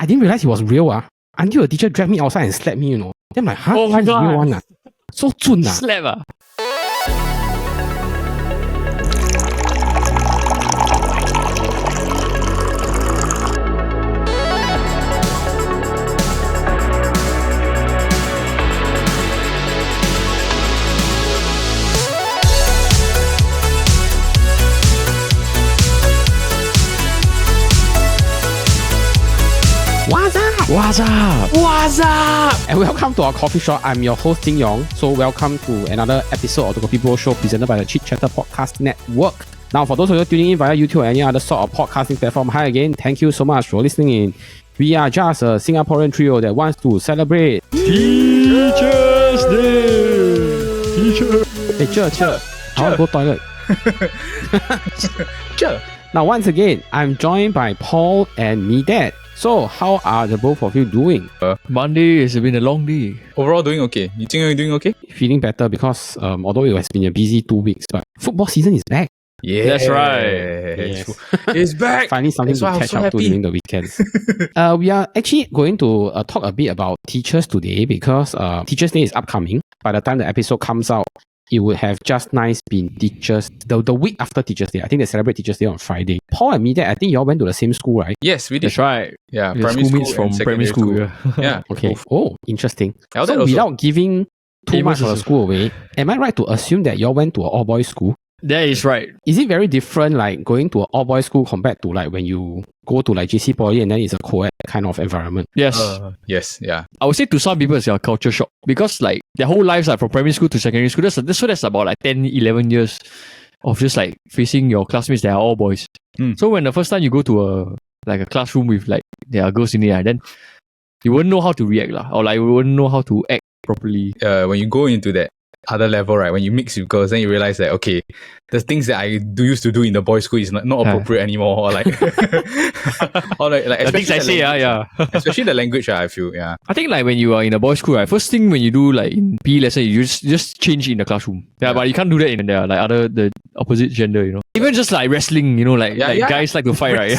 I didn't realize he was real until the teacher dragged me outside and slapped me, you know. Then I'm like, huh? Oh my God. Real one So zun Slap What's up? And welcome to our coffee shop. I'm your host, Jin Yong. So welcome to another episode of the KopiBros show presented by the CHER Podcast Network. Now, for those of you tuning in via YouTube or any other sort of podcasting platform, hi again. Thank you so much for listening in. We are just a Singaporean trio that wants to celebrate Teachers Day. Hey, CHER. I want to go toilet. CHER. Now, once again, I'm joined by Paul and Medad. So, how are the both of you doing? Monday has been a long day. Overall doing okay. You think you're doing okay? Feeling better because although it has been a busy 2 weeks, but football season is back. Yeah, that's right. Yes. It's back. Finally something to catch up to during the weekends. We are actually going to talk a bit about teachers today because Teachers Day is upcoming. By the time the episode comes out, it would have just nice been Teachers, the week after Teachers Day. I think they celebrate Teachers Day on Friday. Paul and Medad, I think you all went to the same school, right? Yes, we did. That's right. Yeah, The primary school school meets and from primary secondary school. Yeah. Okay. Oh, interesting. Yeah, that So also. without giving too Amos much of the also. school away, am I right to assume that you all went to an all-boys school? That is right. Is it very different, like going to an all-boys school compared to like when you go to like JC Poly and then it's a co-ed kind of environment? Yes. Yes, yeah. I would say to some people it's a culture shock because like their whole lives are from primary school to secondary school. That's about like 10, 11 years of just like facing your classmates that are all boys. So when the first time you go to a classroom with like there are girls in it, then you wouldn't know how to react or like you wouldn't know how to act properly. When you go into that other level, right, when you mix with girls, then you realize that, okay, the things that I used to do in the boys' school is not appropriate anymore. Or like, or like The things I say, yeah. especially the language, I feel, yeah. I think like when you are in a boys' school, right, first thing when you do like in PE lesson, you just change in the classroom. Yeah, but you can't do that in the like the opposite gender, you know. Even just like wrestling, you know, like guys like to fight, right?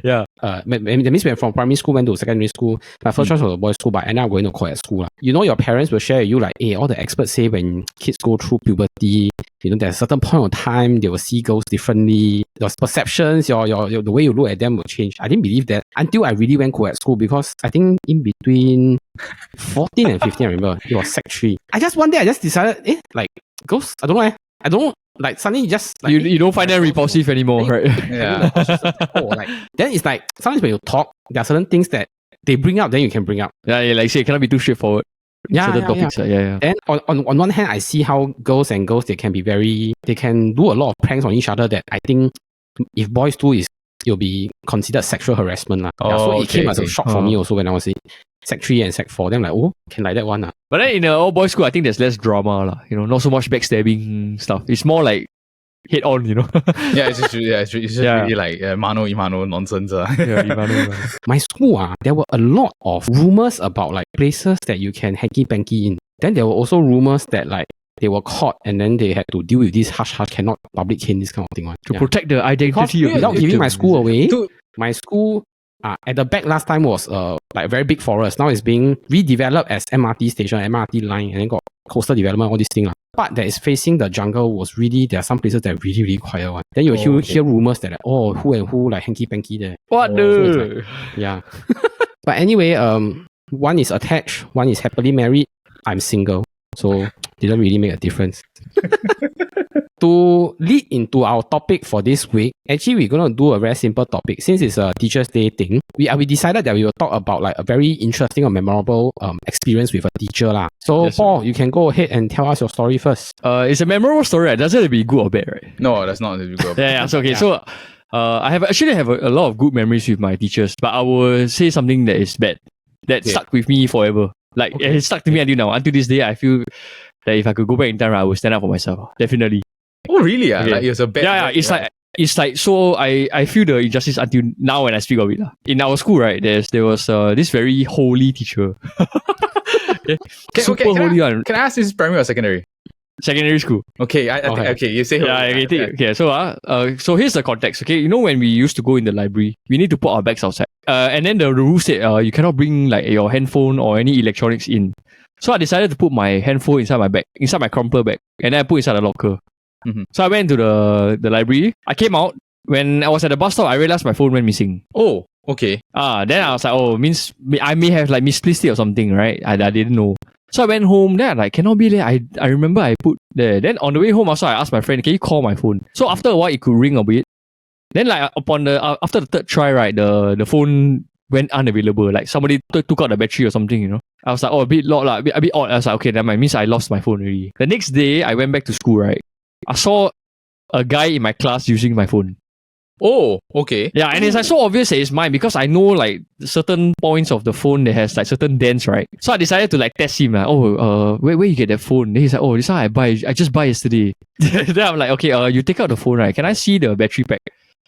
Yeah. That means when from primary school went to secondary school, my first choice was a boys' school, but I ended up going to co-ed school. You know, your parents will share with you like, hey, all the experts say when kids go through puberty, you know, there's a certain point of time they will see girls differently. Your perceptions, your the way you look at them will change. I didn't believe that until I really went co-ed school because I think in between 14 and 15, I remember it was Sec 3. One day I just decided, like girls, I don't know. Like suddenly just like, you don't find them repulsive anymore, right? Yeah. Then it's like sometimes when you talk, there are certain things that they bring up, then you can bring up. Yeah, like say it cannot be too straightforward. Certain topics. Yeah. Then on one hand, I see how girls they can do a lot of pranks on each other that I think if boys do it'll be considered sexual harassment. So it came as a shock for me also when I was in Sec 3 and Sec 4. Then I'm like, can like that one. But then in an all boys school, I think there's less drama, you know, not so much backstabbing stuff. It's more like head on, you know. It's just really like mano imano nonsense. My school, there were a lot of rumors about like places that you can hanky-panky in. Then there were also rumors that like they were caught and then they had to deal with this hush cannot public cane, this kind of thing. To protect the identity of without the giving my school away, Dude. my school at the back last time was like a very big forest. Now it's being redeveloped as MRT station, MRT line, and then got coastal development, all these things. But that is facing the jungle was really, there are some places that are really, really quiet one. Then you hear rumors that like, who and who like hanky-panky there. What the? Yeah. But anyway, one is attached, one is happily married. I'm single, so didn't really make a difference. To lead into our topic for this week, actually we're going to do a very simple topic. Since it's a Teachers Day thing, we decided that we will talk about like a very interesting or memorable experience with a teacher lah. So Yes, Paul, you can go ahead and tell us your story first. It's a memorable story, right? Doesn't have to be good or bad, right? No, that's not the good. Yeah. So okay, so I have a lot of good memories with my teachers, but I will say something that is bad that stuck with me forever. Like it stuck to me until now. Until this day, I feel that if I could go back in time, I would stand up for myself. Definitely. Oh, really? Okay. Like it was a bad. Yeah. It's like so. I feel the injustice until now when I speak of it. In our school, right? There was this very holy teacher. Super holy one. Can I ask this primary or secondary? secondary school. Okay, okay, you say. So here's the context. Okay, you know when we used to go in the library, we need to put our bags outside. And then the rule said you cannot bring like your handphone or any electronics in. So I decided to put my handphone inside my bag, inside my crumpler bag, and then I put inside the locker. Mm-hmm. So I went to the library. I came out. When I was at the bus stop, I realized my phone went missing. Oh, okay. Then I was like, oh, means I may have like misplaced it or something, right? I didn't know. So I went home. Then I like, cannot be there. I remember I put there. Then on the way home, also I asked my friend, can you call my phone? So after a while, it could ring a bit. Then like after the third try, right, the phone went unavailable. Like somebody took out the battery or something, you know. I was like, oh, a bit odd. I was like, okay, that means I lost my phone already. The next day, I went back to school, right? I saw a guy in my class using my phone. Oh, okay. Yeah, and it's like so obvious that it's mine because I know like certain points of the phone that has like certain dents, right? So I decided to like test him. Like, where you get that phone? Then he's like, oh, this one I just buy yesterday. Then I'm like, okay, you take out the phone, right? Can I see the battery pack?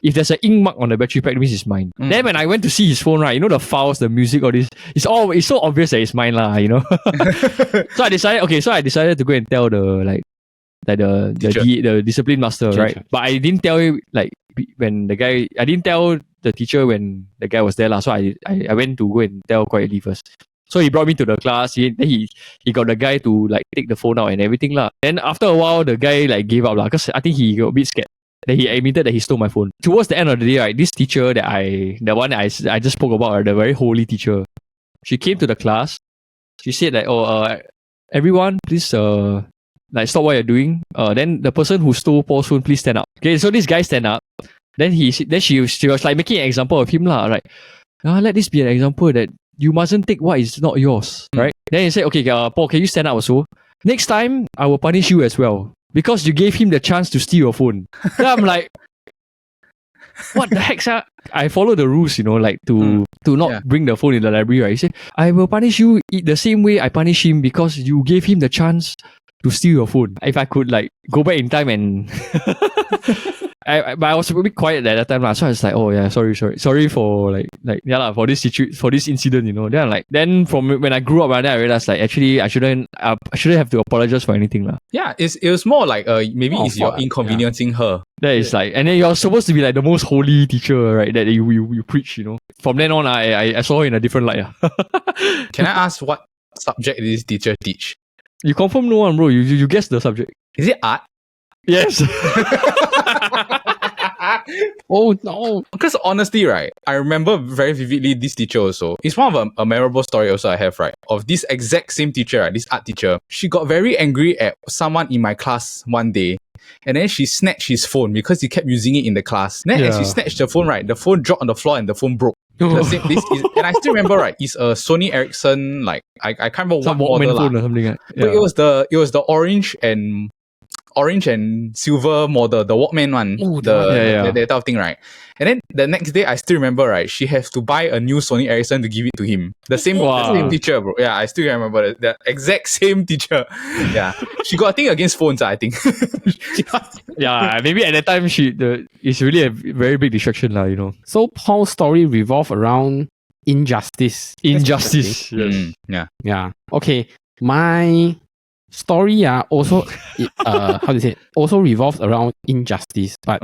If there's an ink mark on the battery pack, it means it's mine. Then when I went to see his phone, right, you know the files, the music, all this, it's so obvious that it's mine lah, you know. So I decided to go and tell the discipline master, right? But I didn't tell him I didn't tell the teacher when the guy was there lah. So I went to go and tell quietly first. So he brought me to the class. He got the guy to like take the phone out and everything lah. Then after a while, the guy like gave up lah, because I think he got a bit scared. Then he admitted that he stole my phone. Towards the end of the day, right, this teacher the one I just spoke about, right, the very holy teacher, she came to the class. She said like, everyone, please like stop what you're doing. Then the person who stole Paul's phone, please stand up. Okay, so this guy stand up. Then she was like making an example of him lah. Like, let this be an example that you mustn't take what is not yours, right? Then he said, okay, Paul, can you stand up also? Next time, I will punish you as well because you gave him the chance to steal your phone. Then I'm like, what the heck, sir? I follow the rules, you know, like to not bring the phone in the library, right? He said, I will punish you the same way I punish him because you gave him the chance to steal your phone. If I could like go back in time and but I was a bit quiet at that time lah. So I was like, oh yeah, sorry for for this incident, you know. Then from when I grew up, then I realized like actually I shouldn't have to apologize for anything lah. Yeah, it was more like maybe it's you're inconveniencing her. That is like, and then you're supposed to be like the most holy teacher, right? That you preach, you know. From then on, I saw her in a different light. Can I ask what subject did this teacher teach? You confirm no one, bro. You guess the subject. Is it art? Yes. Oh no. Because honestly, right, I remember very vividly this teacher also. It's one of a memorable story also I have, right, of this exact same teacher, right, this art teacher. She got very angry at someone in my class one day. And then she snatched his phone because he kept using it in the class. Then as she snatched the phone, right, the phone dropped on the floor and the phone broke. And I still remember, right, it's a Sony Ericsson, like I can't remember some what model phone or something. Yeah. But it was the orange and silver model, the Walkman one, that type of thing, right? And then the next day, I still remember, right, she has to buy a new Sony Ericsson to give it to him. The same teacher, bro. Yeah, I still remember the exact same teacher. Yeah, she got a thing against phones, I think. Yeah, maybe at that time it's really a very big distraction, lah, you know. So Paul's story revolved around injustice. Yes. Yeah. Okay, my story also also revolves around injustice, but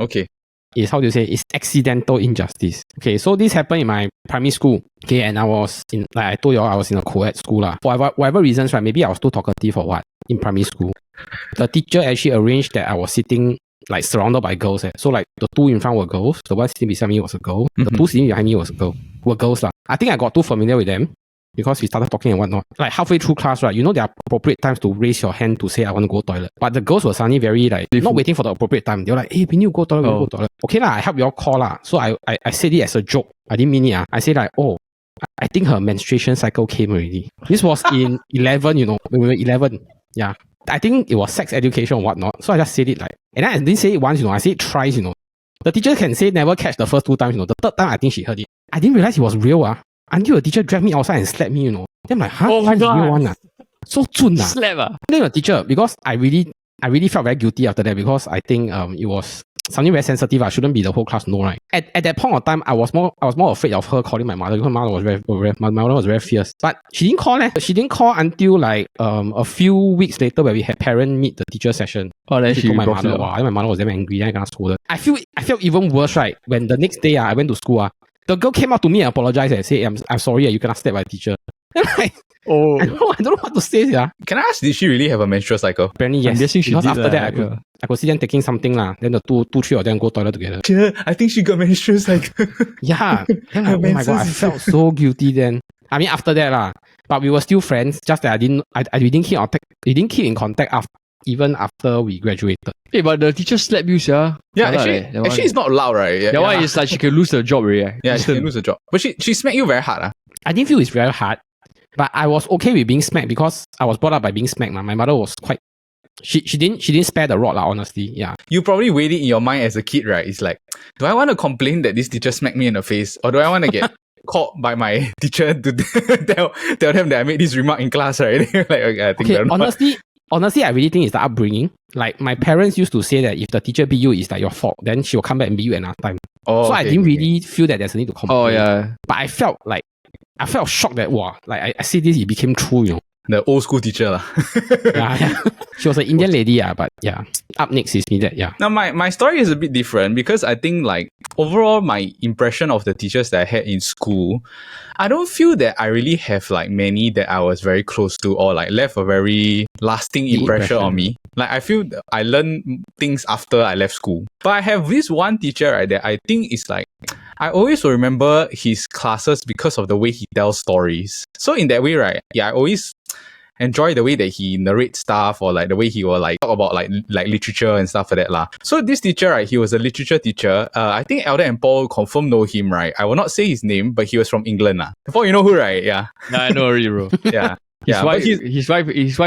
it's accidental injustice. Okay, so this happened in my primary school. Okay, and I was in, like I told you, I was in a co-ed school lah. For whatever reasons, right, maybe I was too talkative or what in primary school. The teacher actually arranged that I was sitting like surrounded by girls. So like the two in front were girls, the one sitting beside me was a girl, the two sitting behind me were girls lah. I think I got too familiar with them because we started talking and whatnot. Like halfway through class, right, you know there are appropriate times to raise your hand to say I want to go toilet. But the girls were suddenly very like not waiting for the appropriate time. They were like, hey, we need to go toilet, Okay lah, I help you all call lah. So I said it as a joke. I didn't mean it. I said like, I think her menstruation cycle came already. This was in 11, you know, when we were 11. Yeah. I think it was sex education or whatnot. So I just said it like, and I didn't say it once, you know, I said it thrice, you know. The teacher can say never catch the first 2 times, you know. The third time, I think she heard it. I didn't realize it was real, until the teacher dragged me outside and slapped me, you know. Then I'm like, huh? Oh my God. Real one, so zun. Slap. Then the teacher, because I really I really felt very guilty after that because I think it was something very sensitive. I shouldn't be the whole class know, right? At that point of time, I was more afraid of her calling my mother because my mother was very fierce. But she didn't call. She didn't call until like a few weeks later where we had parent meet the teacher session. Oh, then she told my mother. Wow, my mother was damn angry. Then I got scolded. I felt even worse, right? When the next day I went to school. The girl came up to me and apologized and said, I'm sorry, you cannot step by the teacher. Like, I don't know what to say. Yeah. Can I ask, did she really have a menstrual cycle? Apparently, yes. I'm guessing she because did after that, I could see them taking something. Then the two, three of them go toilet together. Yeah, I think she got menstrual cycle. Yeah. Then like, oh my God, I felt so guilty then. I mean, after that, but we were still friends, just that we didn't keep in contact even after we graduated. Hey, but the teacher slapped you, sir. Yeah, actually it's not loud, right? Yeah, that one is like she can lose the job, right? Yeah, she can lose the job. But she smacked you very hard. I didn't feel it's very hard. But I was okay with being smacked because I was brought up by being smacked. My mother was quite... She didn't spare the rod, honestly. Yeah. You probably weighed it in your mind as a kid, right? It's like, do I want to complain that this teacher smacked me in the face? Or do I want to get caught by my teacher to tell them that I made this remark in class, right? Like, okay, I think honestly, I really think it's the upbringing. Like, my parents used to say that if the teacher beat you, it's like your fault. Then she will come back and beat you another time. I didn't really feel that there's a need to complain. Oh, yeah. But I felt shocked that, wow, like I see this, it became true, you know. The old school teacher. Yeah. She was an Indian lady, but yeah. Up next is Medad, yeah. Now, my story is a bit different because I think, like, overall, my impression of the teachers that I had in school, I don't feel that I really have, like, many that I was very close to or, like, left a very lasting impression on me. Like, I feel I learned things after I left school. But I have this one teacher, right, that I think is, like, I always will remember his classes because of the way he tells stories. So in that way, right, yeah, I always enjoy the way that he narrates stuff or like the way he will like talk about like literature and stuff like that lah. So this teacher, right, he was a literature teacher. I think Elder and Paul confirm know him, right? I will not say his name, but he was from England lah. Paul, you know who, right? Yeah. Nah, I know already, bro. Yeah. His wife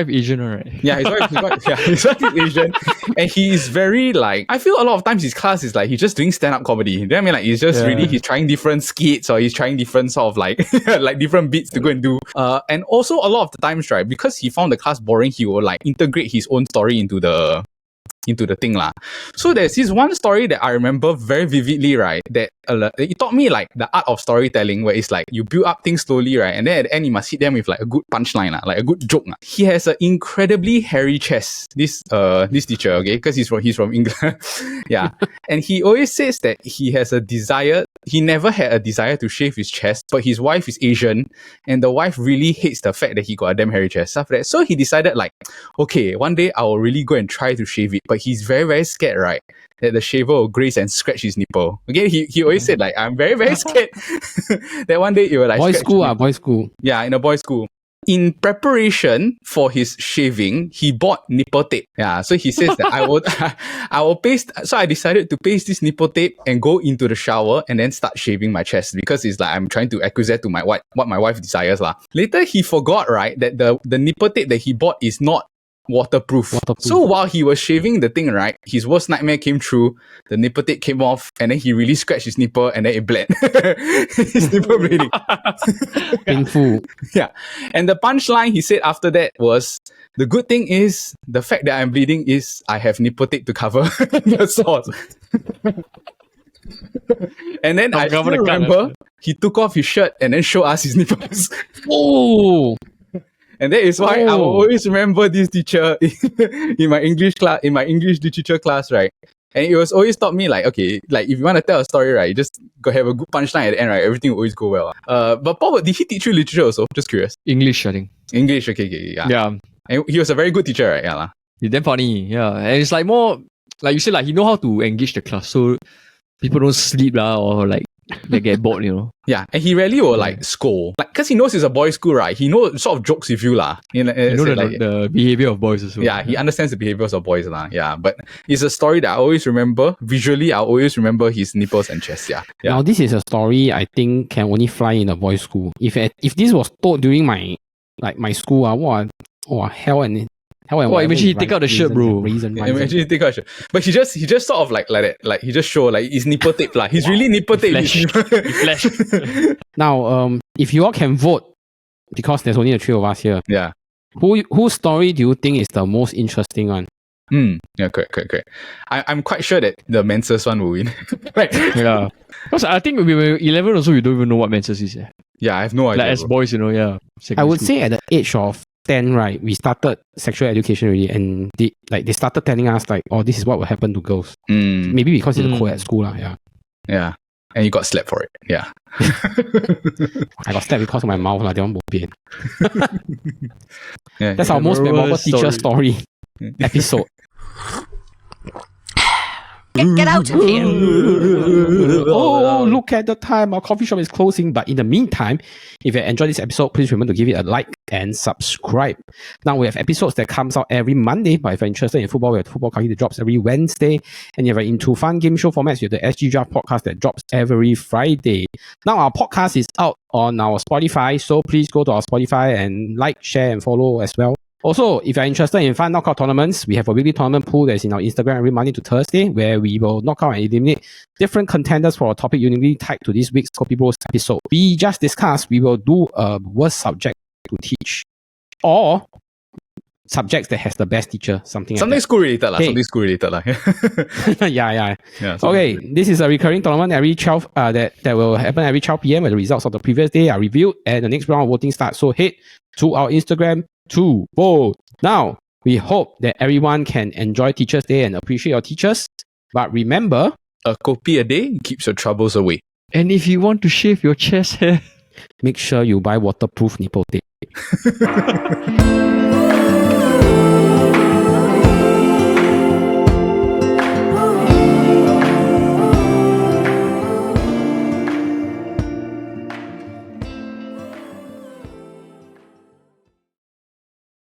Asian, right? Yeah, his wife is Asian. And he is very like, I feel a lot of times his class is like, he's just doing stand-up comedy. You know what I mean? Like, he's just really, he's trying different skits or he's trying different sort of like, like different bits to go and do. And also a lot of the times, right, because he found the class boring, he will like integrate his own story into the thing lah. So there's this one story that I remember very vividly, right, that it taught me like the art of storytelling, where it's like you build up things slowly, right, and then at the end you must hit them with like a good punchline, like a good joke. He has an incredibly hairy chest, this teacher, okay, because he's from England. Yeah. And he always says that he never had a desire to shave his chest, but his wife is Asian and the wife really hates the fact that he got a damn hairy chest, stuff like that. So he decided like, okay, one day I will really go and try to shave it, but he's very, very scared, right, that the shaver will graze and scratch his nipple. Okay, he always said like, I'm very, very scared that one day it will like boys' school. Yeah, in a boys' school. In preparation for his shaving, he bought nipple tape. Yeah, so he says that I will paste. So I decided to paste this nipple tape and go into the shower and then start shaving my chest because it's like I'm trying to acquiesce to what my wife desires lah. Later he forgot, right, that the nipple tape that he bought is not waterproof. So while he was shaving the thing, right, his worst nightmare came true. The nipple tape came off and then he really scratched his nipple and then it bled. His nipple bleeding. Painful. Yeah. And the punchline he said after that was, the good thing is, the fact that I'm bleeding is I have nipple tape to cover the sores. And then I still remember he took off his shirt and then showed us his nipples. Oh! And that is why I will always remember this teacher in my English literature class, right? And it was always taught me like, okay, like if you want to tell a story, right, you just go have a good punchline at the end, right? Everything will always go well. But Paul, did he teach you literature also? Just curious. English, I think. English, okay, yeah. Yeah. And he was a very good teacher, right? Yeah. He's damn funny, yeah. And it's like more, like you said, like he know how to engage the class, so people don't sleep or like they get bored, you know. Yeah, and he rarely will like scold, like because he knows it's a boys' school, right? He knows sort of jokes with you lah. You know the behavior of boys as well. Yeah, he understands the behaviors of boys lah. Yeah, but it's a story that I always remember visually. I always remember his nipples and chest. Yeah. Now this is a story I think can only fly in a boys' school. If this was told during my school, hell and imagine he take out the shirt, bro. Imagine he take out the shirt. But he just sort of like that. Like he just show like his nipple tape lah. He's really nipple tape. Flash. Now, if you all can vote, because there's only the three of us here. Yeah. Whose story do you think is the most interesting one? Yeah, correct. I'm quite sure that the menses one will win. Right. Yeah. Because I think when we were 11 also, we don't even know what menses is. Yeah, I have no idea. Like as boys, yeah. I would say at the age of 10, right, we started sexual education already, and they started telling us like, oh, this is what will happen to girls. Maybe because it's a co-ed school, yeah. Yeah. And you got slapped for it. Yeah. I got slapped because of my mouth, they won't be. Yeah. That's our most memorable teacher story episode. Get out of here. Oh, look at the time. Our coffee shop is closing. But in the meantime, if you enjoyed this episode, please remember to give it a like and subscribe. Now, we have episodes that comes out every Monday. But if you're interested in football, we have Football Kaki that drops every Wednesday. And if you're into fun game show formats, you have the SG Draft podcast that drops every Friday. Now, our podcast is out on our Spotify. So please go to our Spotify and like, share, and follow as well. Also, if you're interested in fun knockout tournaments, we have a weekly tournament pool that's in our Instagram every Monday to Thursday, where we will knock out and eliminate different contenders for a topic uniquely tied to this week's KopiBros episode. We just discussed we will do a worst subject to teach, or subjects that has the best teacher, something school related. Hey. Something school related. Yeah. Yeah, Okay, this is a recurring tournament every 12 that will happen every 12 p.m. where the results of the previous day are reviewed and the next round of voting starts. So head to our Instagram to vote. Now, we hope that everyone can enjoy Teachers Day and appreciate your teachers. But remember, a kopi a day keeps your troubles away. And if you want to shave your chest hair, make sure you buy waterproof nipple tape.